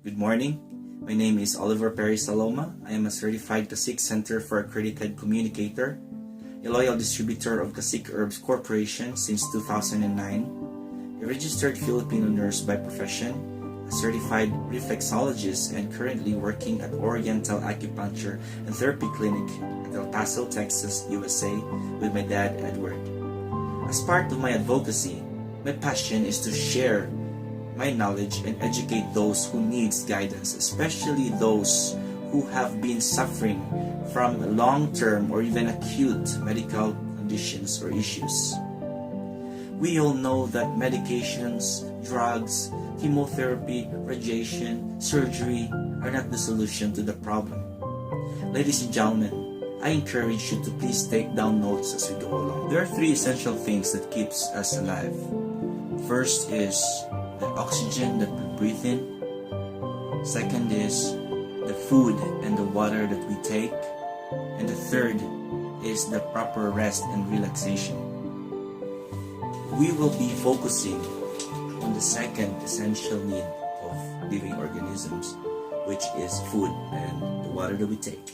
Good morning. My name is Oliver Perry Saloma. I am a certified Kasik Center for Accredited Communicator, a loyal distributor of Kasik Herbs Corporation since 2009, a registered Filipino nurse by profession, a certified reflexologist, and currently working at Oriental Acupuncture and Therapy Clinic at El Paso, Texas, USA with my dad, Edward. As part of my advocacy, my passion is to share my knowledge and educate those who needs guidance, especially those who have been suffering from long-term or even acute medical conditions or issues. We all know that medications, drugs, chemotherapy, radiation, surgery are not the solution to the problem. Ladies and gentlemen, I encourage you to please take down notes as we go along. There are three essential things that keeps us alive. First is the oxygen that we breathe in. Second is the food and the water that we take. And the third is the proper rest and relaxation. We will be focusing on the second essential need of living organisms, which is food and the water that we take.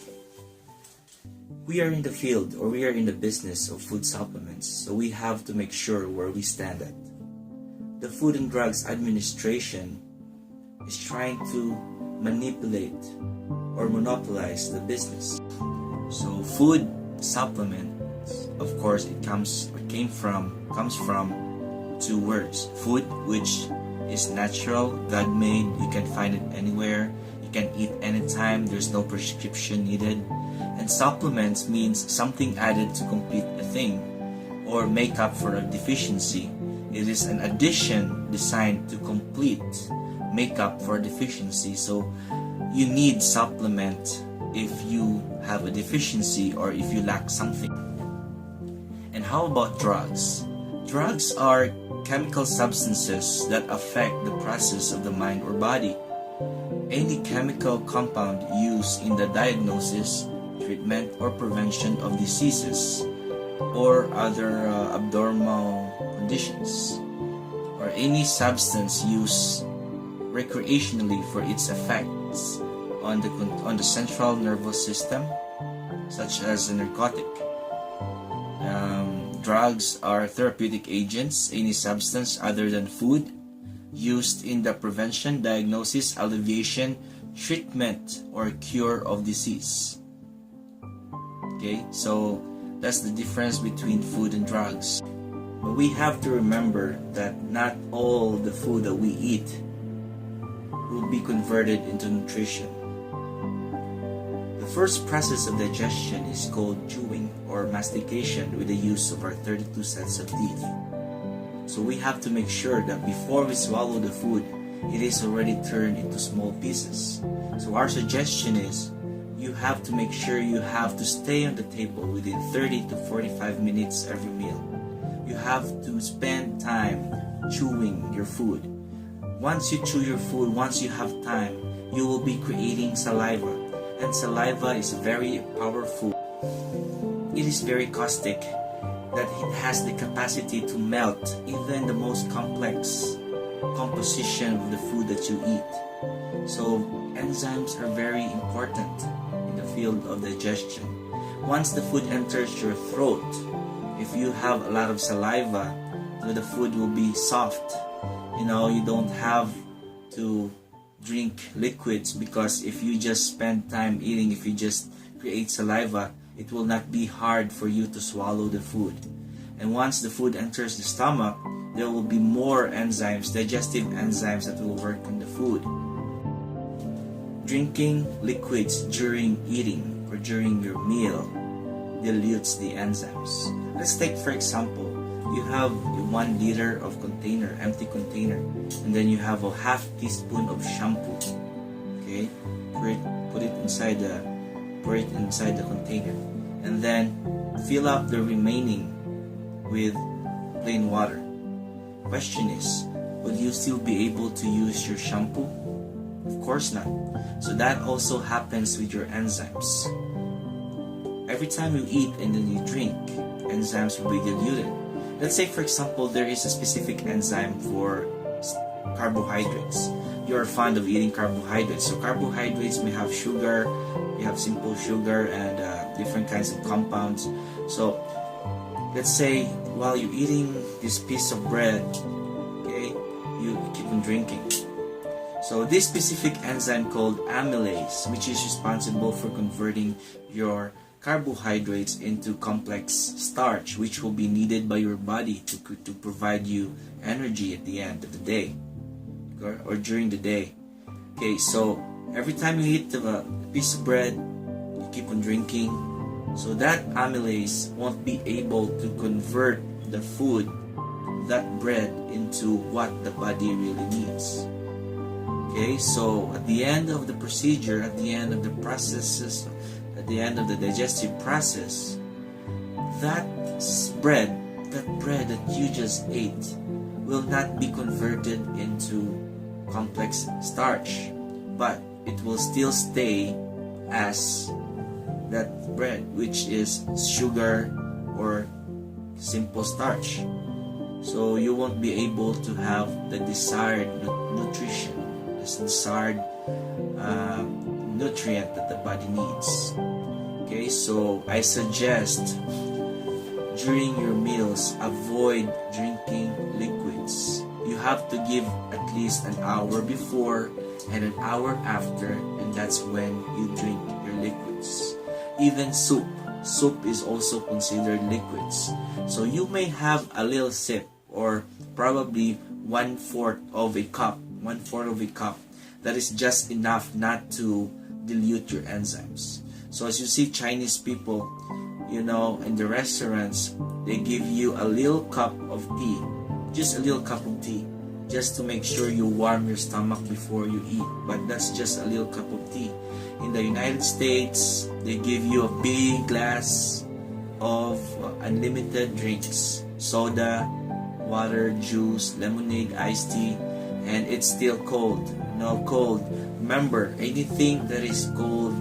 We are in the field, or we are in the business of food supplements, so we have to make sure where we stand at. The Food and Drugs Administration is trying to manipulate or monopolize the business. So food supplements, of course, comes from two words. Food, which is natural, God-made, you can find it anywhere, you can eat anytime, there's no prescription needed. And supplements means something added to complete a thing or make up for a deficiency. It is an addition designed to complete, make up for a deficiency. So you need supplement if you have a deficiency or if you lack something. And how about drugs? Drugs are chemical substances that affect the process of the mind or body. Any chemical compound used in the diagnosis, treatment, or prevention of diseases or other abnormal conditions, or any substance used recreationally for its effects on the central nervous system, such as a narcotic. Drugs are therapeutic agents, any substance other than food used in the prevention, diagnosis, alleviation, treatment, or cure of disease. Okay, so that's the difference between food and drugs. But we have to remember that not all the food that we eat will be converted into nutrition. The first process of digestion is called chewing or mastication with the use of our 32 sets of teeth. So we have to make sure that before we swallow the food, it is already turned into small pieces. So our suggestion is, you have to make sure you have to stay on the table within 30 to 45 minutes every meal. You have to spend time chewing your food. Once you chew your food, once you have time, you will be creating saliva. And saliva is very powerful. It is very caustic, that it has the capacity to melt even the most complex composition of the food that you eat. So enzymes are very important in the field of digestion. Once the food enters your throat, if you have a lot of saliva, the food will be soft. You don't have to drink liquids, because if you just spend time eating, if you just create saliva, it will not be hard for you to swallow the food. And once the food enters the stomach, there will be more enzymes, digestive enzymes, that will work on the food. Drinking liquids during eating or during your meal dilutes the enzymes. Let's take, for example, you have a 1 liter of container, empty container, and then you have a half teaspoon of shampoo. Okay, put it inside the container, and then fill up the remaining with plain water. Question is, will you still be able to use your shampoo? Of course not. So that also happens with your enzymes. Every time you eat and then you drink, enzymes will be diluted. Let's say, for example, there is a specific enzyme for carbohydrates. you're fond of eating carbohydrates. So carbohydrates may have sugar, you have simple sugar and different kinds of compounds. So let's say while you're eating this piece of bread, okay, you keep on drinking. So this specific enzyme called amylase, which is responsible for converting your carbohydrates into complex starch, which will be needed by your body to provide you energy at the end of the day or during the day. Okay, so every time you eat a piece of bread, you keep on drinking. So that amylase won't be able to convert the food, that bread, into what the body really needs. Okay, so at the end of the procedure, at the end of the processes, at the end of the digestive process, that bread that you just ate will not be converted into complex starch, but it will still stay as that bread, which is sugar or simple starch. So you won't be able to have the desired nutrition, the desired nutrient that the body needs. Okay, so I suggest during your meals, avoid drinking liquids. You have to give at least an hour before and an hour after, and that's when you drink your liquids. Even soup is also considered liquids. So you may have a little sip, or probably one-fourth of a cup. That is just enough not to dilute your enzymes. So as you see Chinese people, in the restaurants, they give you a little cup of tea, just a little cup of tea, just to make sure you warm your stomach before you eat. But that's just a little cup of tea. In the United States, they give you a big glass of unlimited drinks, soda, water, juice, lemonade, iced tea, and it's still cold. Cold. Remember, anything that is cold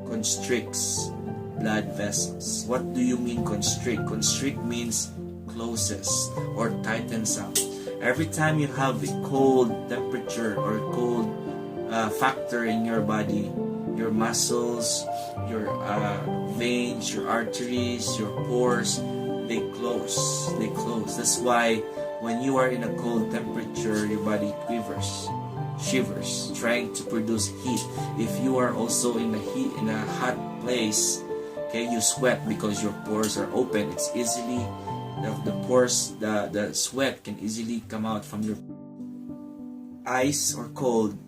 constricts blood vessels. What do you mean constrict? Constrict means closes or tightens up. Every time you have a cold temperature or cold factor in your body, your muscles, your veins, your arteries, your pores, they close. That's why when you are in a cold temperature, your body shivers, trying to produce heat. If you are also in a hot place, okay, you sweat because your pores are open. It's easily the sweat can easily come out from your ice or cold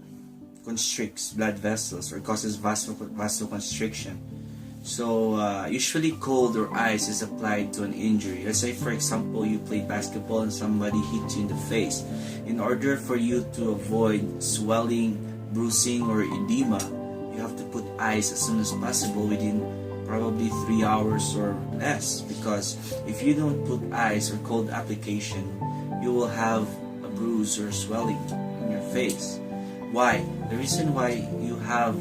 constricts blood vessels or causes vasoconstriction. So usually cold or ice is applied to an injury. Let's say for example you play basketball and somebody hits you in the face. In order for you to avoid swelling, bruising or edema, you have to put ice as soon as possible within probably 3 hours or less, because if you don't put ice or cold application, you will have a bruise or swelling in your face. Why? The reason why you have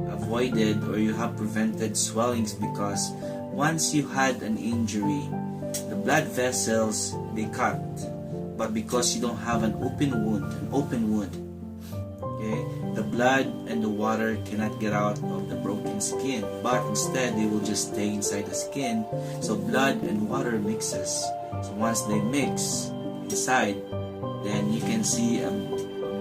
avoided or you have prevented swellings because once you had an injury, the blood vessels, they cut, but because you don't have an open wound, okay, the blood and the water cannot get out of the broken skin, but instead they will just stay inside the skin. So blood and water mixes. So once they mix inside, then you can see a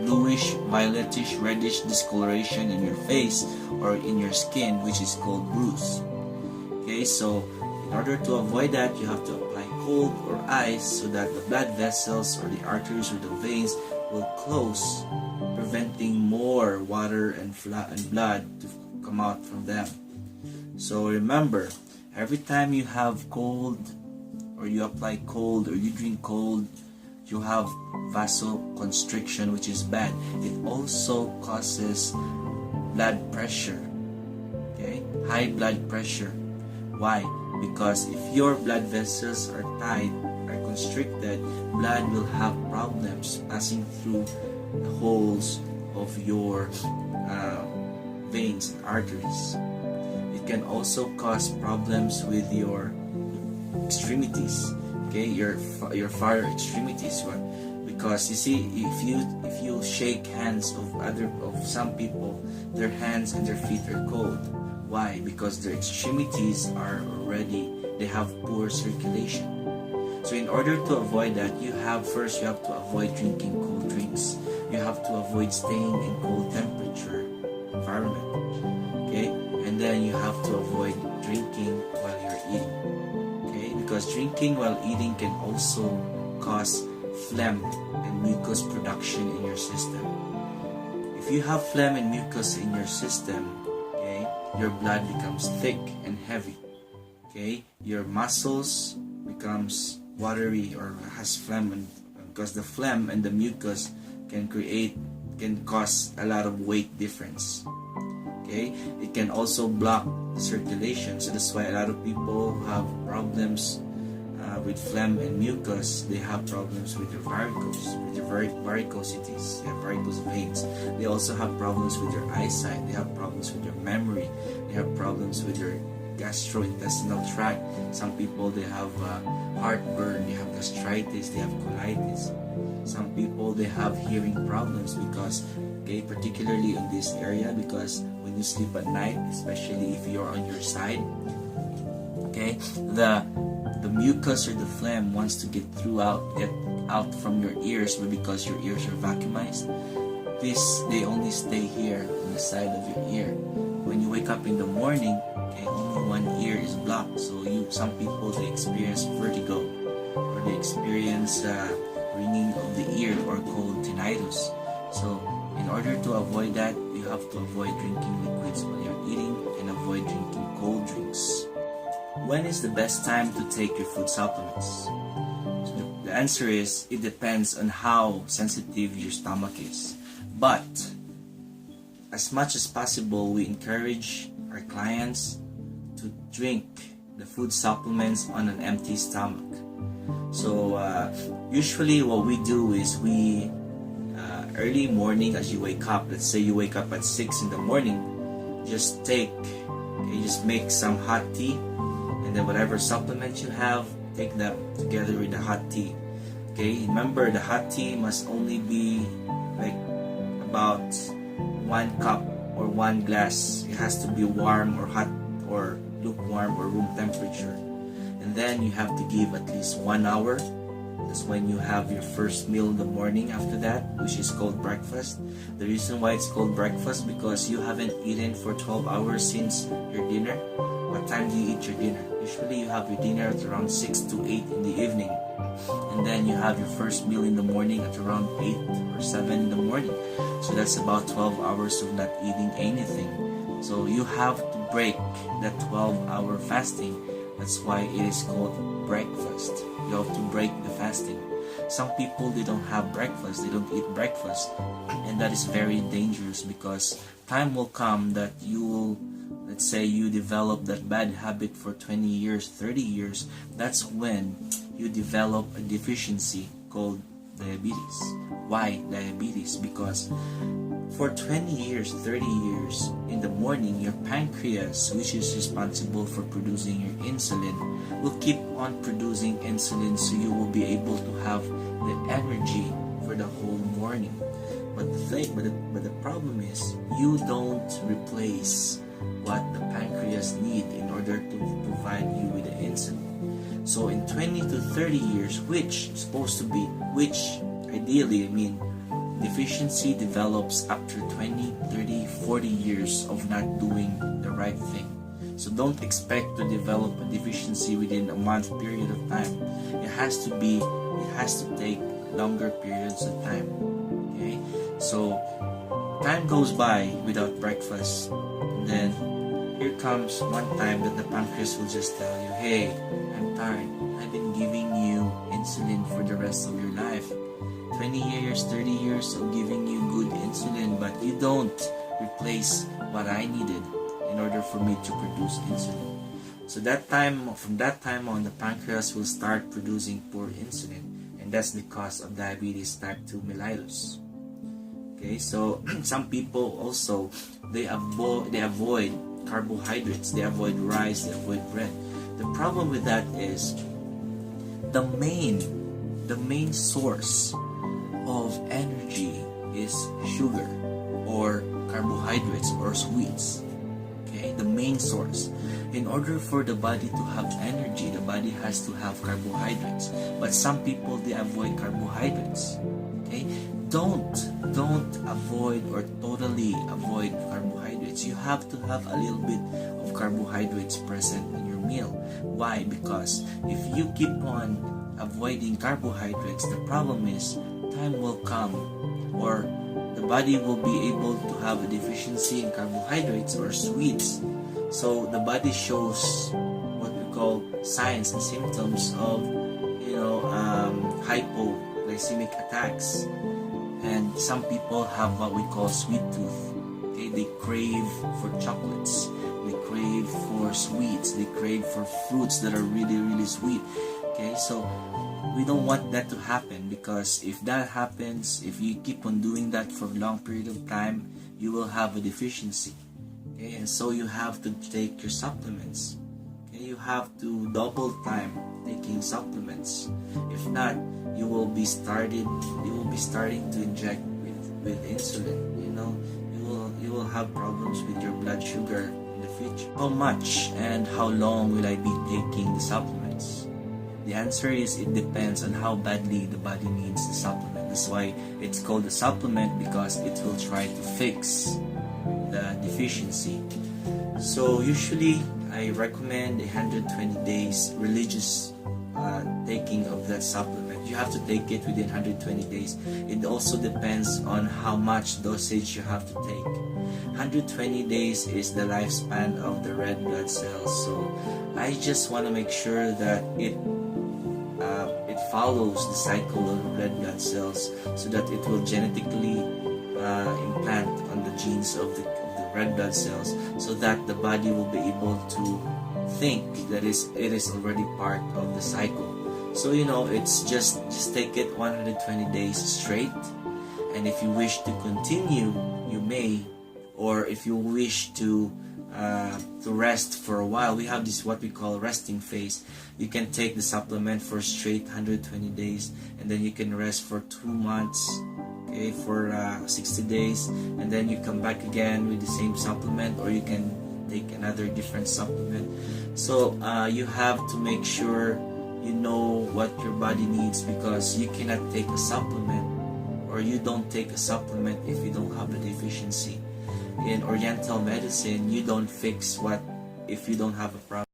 bluish, violetish, reddish discoloration in your face or in your skin, which is called bruise. Okay, so in order to avoid that, you have to apply cold or ice so that the blood vessels or the arteries or the veins will close, preventing more water and blood to come out from them. So remember, every time you have cold or you apply cold or you drink cold, you have vasoconstriction, which is bad. It also causes blood pressure, okay, high blood pressure. Why? Because if your blood vessels are tight, are constricted, blood will have problems passing through the holes of your veins and arteries. It can also cause problems with your extremities. okay, your far extremities. Because you see, if you shake hands of some people, their hands and their feet are cold. Why? Because their extremities they have poor circulation. So in order to avoid that, you have to avoid drinking cold drinks. You have to avoid staying in cold temperature environment. Okay? And then you have to avoid drinking while you're eating. Okay? Because drinking while eating can also cause phlegm and mucus production in your system. If you have phlegm and mucus in your system, okay, your blood becomes thick and heavy. Okay? Your muscles becomes watery or has phlegm, and because the phlegm and the mucus can cause a lot of weight difference. Okay, it can also block circulation, so that's why a lot of people who have problems with phlegm and mucus, they have problems with their varicosities, they have varicose veins. They also have problems with their eyesight, they have problems with their memory, they have problems with their gastrointestinal tract. Some people, they have heartburn, they have gastritis, they have colitis. Some people, they have hearing problems because, okay, particularly in this area, because when you sleep at night, especially if you're on your side, okay, the mucus or the phlegm wants to get out from your ears, but because your ears are vacuumized, they only stay here on the side of your ear. When you wake up in the morning, okay, only one ear is blocked. So some people, they experience vertigo, or they experience ringing of the ear, or called tinnitus. So in order to avoid that, you have to avoid drinking liquids while you're eating and avoid drinking cold drinks. When is the best time to take your food supplements? So the answer is, it depends on how sensitive your stomach is. But as much as possible, we encourage our clients to drink the food supplements on an empty stomach. So usually what we do is we early morning, as you wake up, let's say you wake up at 6 in the morning, just make some hot tea, and then whatever supplement you have, take that together with the hot tea. Okay, remember, the hot tea must only be like about 1 cup or 1 glass. It has to be warm or hot or lukewarm or room temperature. And then you have to give at least 1 hour. That's when you have your first meal in the morning after that, which is called breakfast. The reason why it's called breakfast, because you haven't eaten for 12 hours since your dinner. What time do you eat your dinner? Usually you have your dinner at around 6 to 8 in the evening. And then you have your first meal in the morning at around 8 or 7 in the morning. So that's about 12 hours of not eating anything. So you have to break that 12-hour fasting. That's why it is called breakfast. You have to break the fasting. Some people, they don't have breakfast, they don't eat breakfast, and that is very dangerous, because time will come that you will, let's say you develop that bad habit for 20 years, 30 years, that's when you develop a deficiency called diabetes. Why diabetes? Because for 20 years, 30 years, in the morning, your pancreas, which is responsible for producing your insulin, will keep on producing insulin, so you will be able to have the energy for the whole morning. But the problem is, you don't replace what the pancreas need in order to provide you with the insulin. So in 20 to 30 years, which ideally, deficiency develops after 20, 30, 40 years of not doing the right thing. So don't expect to develop a deficiency within a month period of time. It has to take longer periods of time. Okay? So time goes by without breakfast. And then here comes one time that the pancreas will just tell you, hey, I'm tired. I've been giving you insulin for the rest of your life. 20 years, 30 years of giving you good insulin, but you don't replace what I needed in order for me to produce insulin. So from that time on, the pancreas will start producing poor insulin, and that's the cause of diabetes type 2 mellitus. Okay, so some people also, they avoid carbohydrates, they avoid rice, they avoid bread. The problem with that is the main source of energy is sugar or carbohydrates or sweets. Okay, the main source. In order for the body to have energy, the body has to have carbohydrates. But some people, they avoid carbohydrates. Okay, don't avoid or totally avoid carbohydrates. You have to have a little bit of carbohydrates present in your meal. Why? Because if you keep on avoiding carbohydrates, the problem is time will come, or the body will be able to have a deficiency in carbohydrates or sweets. So the body shows what we call signs and symptoms of, hypoglycemic attacks. And some people have what we call sweet tooth. Okay, they crave for chocolates, they crave for sweets, they crave for fruits that are really, really sweet. Okay, so we don't want that to happen, because if that happens, if you keep on doing that for a long period of time, you will have a deficiency. Okay, and so you have to take your supplements. Okay, you have to double time taking supplements. If not, you will be starting to inject with insulin. You will have problems with your blood sugar in the future. How much and how long will I be taking the supplements? The answer is, it depends on how badly the body needs the supplement. That's why it's called a supplement, because it will try to fix the deficiency. So usually I recommend 120 days religious taking of that supplement. You have to take it within 120 days. It also depends on how much dosage you have to take. 120 days is the lifespan of the red blood cells. So I just want to make sure that it follows the cycle of red blood cells, so that it will genetically implant on the genes of the red blood cells, so that the body will be able to think that it is already part of the cycle. So it's just take it 120 days straight, and if you wish to continue, you may, or if you wish to rest for a while, we have this what we call resting phase. You can take the supplement for straight 120 days, and then you can rest for 2 months, okay, for 60 days, and then you come back again with the same supplement, or you can take another different supplement. So you have to make sure you know what your body needs, because you cannot take a supplement, or you don't take a supplement if you don't have a deficiency. In Oriental medicine, you don't fix what if you don't have a problem.